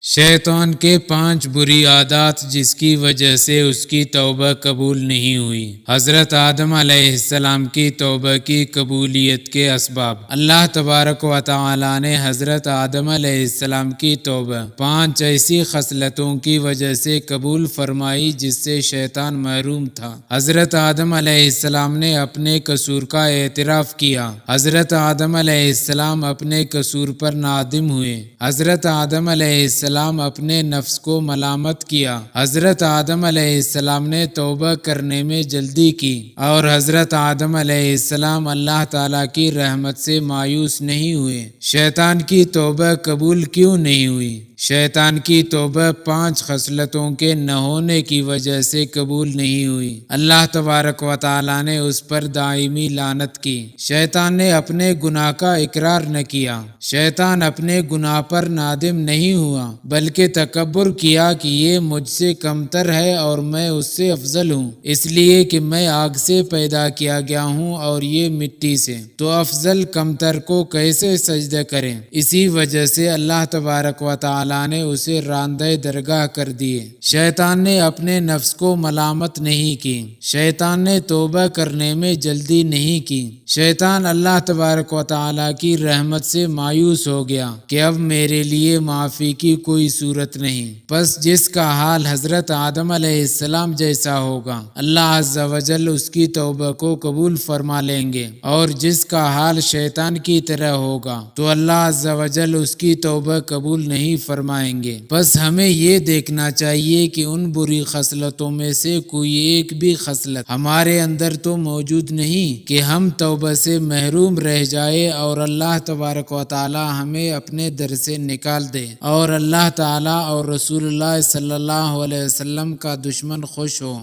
شیطان کے 5 بری عادات جس کی وجہ سے اس کی توبہ قبول نہیں ہوئی۔ حضرت آدم علیہ السلام کی توبہ کی قبولیت کے اسباب۔ اللہ تبارک و تعالی نے حضرت آدم علیہ السلام کی توبہ 5 ایسی خصلتوں کی وجہ سے قبول فرمائی جس سے شیطان محروم تھا۔ حضرت آدم علیہ السلام نے اپنے قصور کا اعتراف کیا۔ حضرت آدم علیہ السلام اپنے قصور پر نادم ہوئے۔ حضرت آدم علیہ السلام اپنے نفس کو ملامت کیا۔ حضرت آدم علیہ السلام نے توبہ کرنے میں جلدی کی، اور حضرت آدم علیہ السلام اللہ تعالیٰ کی رحمت سے مایوس نہیں ہوئے۔ شیطان کی توبہ قبول کیوں نہیں ہوئی؟ شیطان کی توبہ 5 خصلتوں کے نہ ہونے کی وجہ سے قبول نہیں ہوئی۔ اللہ تبارک و تعالیٰ نے اس پر دائمی لعنت کی۔ شیطان نے اپنے گناہ کا اقرار نہ کیا۔ شیطان اپنے گناہ پر نادم نہیں ہوا، بلکہ تکبر کیا کہ یہ مجھ سے کمتر ہے اور میں اس سے افضل ہوں، اس لیے کہ میں آگ سے پیدا کیا گیا ہوں اور یہ مٹی سے، تو افضل کمتر کو کیسے سجدہ کریں؟ اسی وجہ سے اللہ تبارک و تعالیٰ نے اسے راندہ درگاہ کر دیے۔ شیطان نے اپنے نفس کو ملامت نہیں کی۔ شیطان نے توبہ کرنے میں جلدی نہیں کی۔ شیطان اللہ تبارک و تعالیٰ کی رحمت سے مایوس ہو گیا کہ اب میرے لیے معافی کی کوئی صورت نہیں۔ بس جس کا حال حضرت آدم علیہ السلام جیسا ہوگا، اللہ عز و جل اس کی توبہ کو قبول فرما لیں گے، اور جس کا حال شیطان کی طرح ہوگا تو اللہ عز و جل اس کی توبہ قبول نہیں فرمائیں گے۔ بس ہمیں یہ دیکھنا چاہیے کہ ان بری خصلتوں میں سے کوئی ایک بھی خصلت ہمارے اندر تو موجود نہیں کہ ہم توبہ سے محروم رہ جائے اور اللہ تبارک و تعالی ہمیں اپنے در سے نکال دے اور اللہ تعالی اور رسول اللہ صلی اللہ علیہ وسلم کا دشمن خوش ہو۔